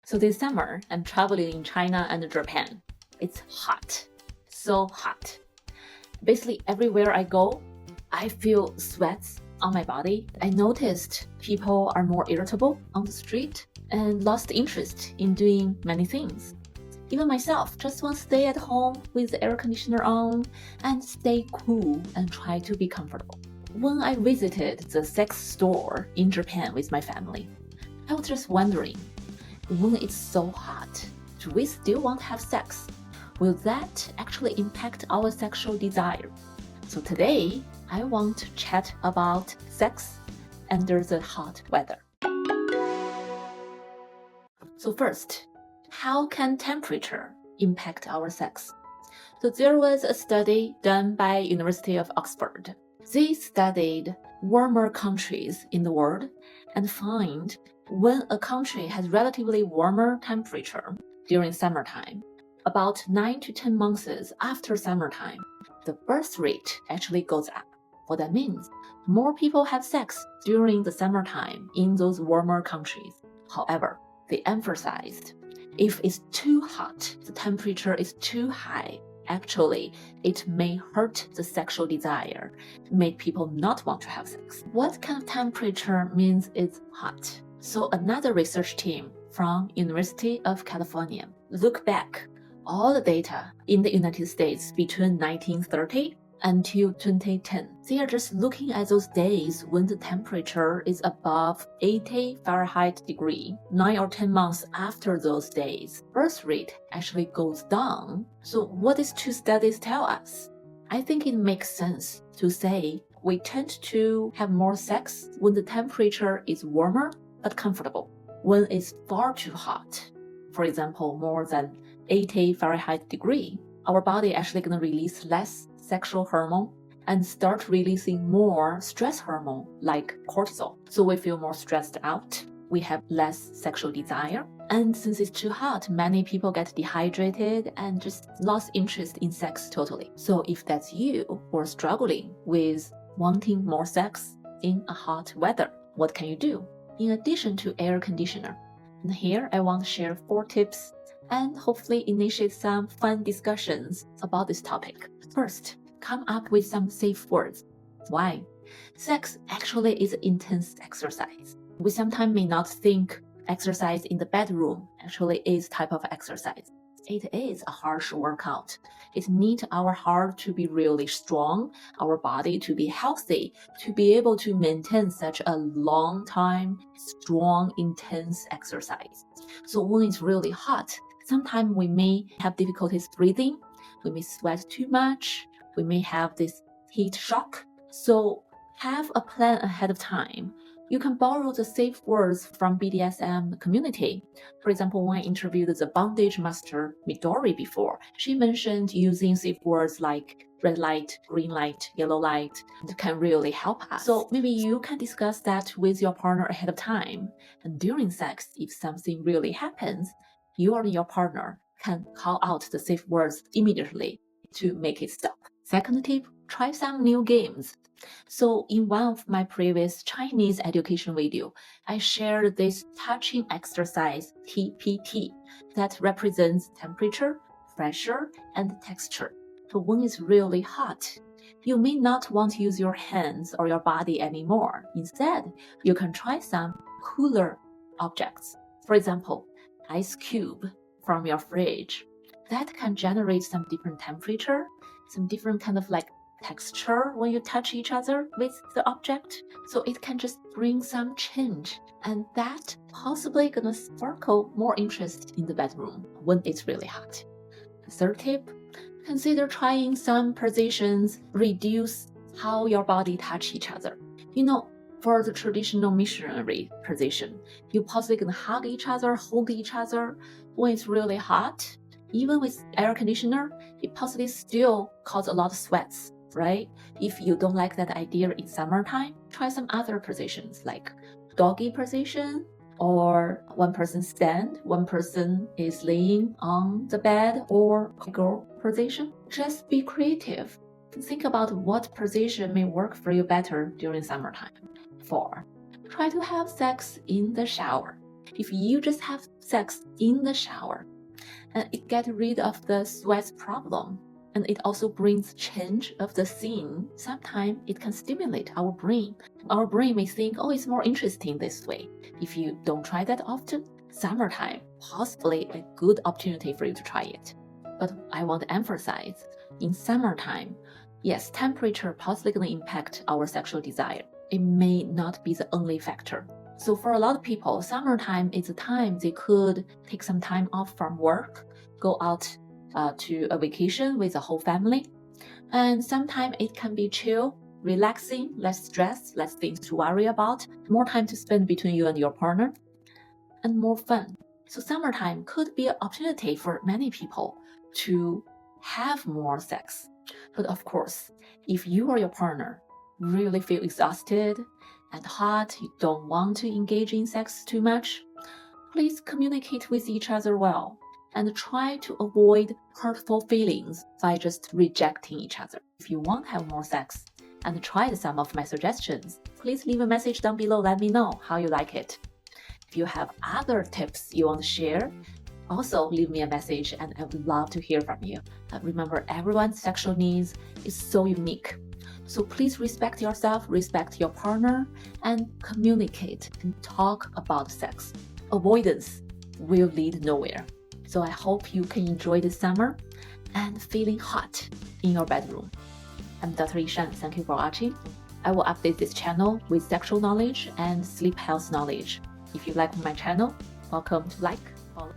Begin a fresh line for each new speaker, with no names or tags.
So this summer, I'm traveling in China and Japan. It's hot, so hot. Basically, everywhere I go, I feel sweats on my body. I noticed people are more irritable on the street and lost interest in doing many things. Even myself just want to stay at home with the air conditioner on and stay cool and try to be comfortable. When I visited the sex store in Japan with my family, I was just wondering, when it's so hot, do we still want to have sex? Will that actually impact our sexual desire? So today, I want to chat about sex under the hot weather. So first, how can temperature impact our sex? So there was a study done by University of Oxford. They studied warmer countries in the world and find when a country has relatively warmer temperature during summertime, about 9 to 10 months after summertime, the birth rate actually goes up. What that means, more people have sex during the summertime in those warmer countries. However, they emphasized if it's too hot, the temperature is too high, actually, it may hurt the sexual desire, make people not want to have sex. What kind of temperature means it's hot? So another research team from University of California look back all the data in the United States between 1930 until 2010. They are just looking at those days when the temperature is above 80 Fahrenheit degree. 9 or 10 months after those days, birth rate actually goes down. So what these two studies tell us? I think it makes sense to say we tend to have more sex when the temperature is warmer but comfortable. When it's far too hot, for example, more than 80 Fahrenheit degree, our body actually going to release less sexual hormone and start releasing more stress hormone like cortisol. So we feel more stressed out. We have less sexual desire. And since it's too hot, many people get dehydrated and just lost interest in sex totally. So if that's you or struggling with wanting more sex in a hot weather, what can you do? In addition to air conditioner. And here I want to share 4 tips and hopefully initiate some fun discussions about this topic. First, come up with some safe words. Why? Sex actually is intense exercise. We sometimes may not think exercise in the bedroom actually is type of exercise. It is a harsh workout. It needs our heart to be really strong, our body to be healthy, to be able to maintain such a long time, strong, intense exercise. So when it's really hot, sometimes we may have difficulties breathing, we may sweat too much, we may have this heat shock. So have a plan ahead of time. You can borrow the safe words from BDSM community. For example, when I interviewed the bondage master Midori before, she mentioned using safe words like red light, green light, yellow light. It can really help us. So maybe you can discuss that with your partner ahead of time. And during sex, if something really happens, you or your partner can call out the safe words immediately to make it stop. Second tip, try some new games. So in one of my previous Chinese education video, I shared this touching exercise TPT that represents temperature, pressure, and texture. So when it's really hot, you may not want to use your hands or your body anymore. Instead, you can try some cooler objects. For example, ice cube from your fridge. That can generate some different temperature, some different kind of like texture when you touch each other with the object. So it can just bring some change, and that possibly gonna sparkle more interest in the bedroom when it's really hot. Third tip, consider trying some positions, reduce how your body touch each other. For the traditional missionary position, you possibly gonna hug each other, hold each other. When it's really hot, even with air conditioner, it possibly still cause a lot of sweats, right? If you don't like that idea in summertime, try some other positions like doggy position, or one person stand, one person is laying on the bed, or girl position. Just be creative. Think about what position may work for you better during summertime. 4, try to have sex in the shower. If you just have sex in the shower. And it gets rid of the sweat problem. And it also brings change of the scene. Sometimes it can stimulate our brain. Our brain may think, oh, it's more interesting this way. If you don't try that often, summertime, possibly a good opportunity for you to try it. But I want to emphasize, in summertime, yes, temperature possibly going to impact our sexual desire. It may not be the only factor. So for a lot of people, summertime is a time they could take some time off from work, go out to a vacation with the whole family. And sometimes it can be chill, relaxing, less stress, less things to worry about, more time to spend between you and your partner, and more fun. So summertime could be an opportunity for many people to have more sex. But of course, if you or your partner really feel exhausted and hot, you don't want to engage in sex too much, please communicate with each other well and try to avoid hurtful feelings by just rejecting each other. If you want to have more sex and try some of my suggestions, please leave a message down below. Let me know how you like it. If you have other tips you want to share, also leave me a message and I would love to hear from you. Remember, everyone's sexual needs is so unique. So please respect yourself, respect your partner, and communicate and talk about sex. Avoidance will lead nowhere. So I hope you can enjoy this summer and feeling hot in your bedroom. I'm Dr. Yishan. Thank you for watching. I will update this channel with sexual knowledge and sleep health knowledge. If you like my channel, welcome to like, follow.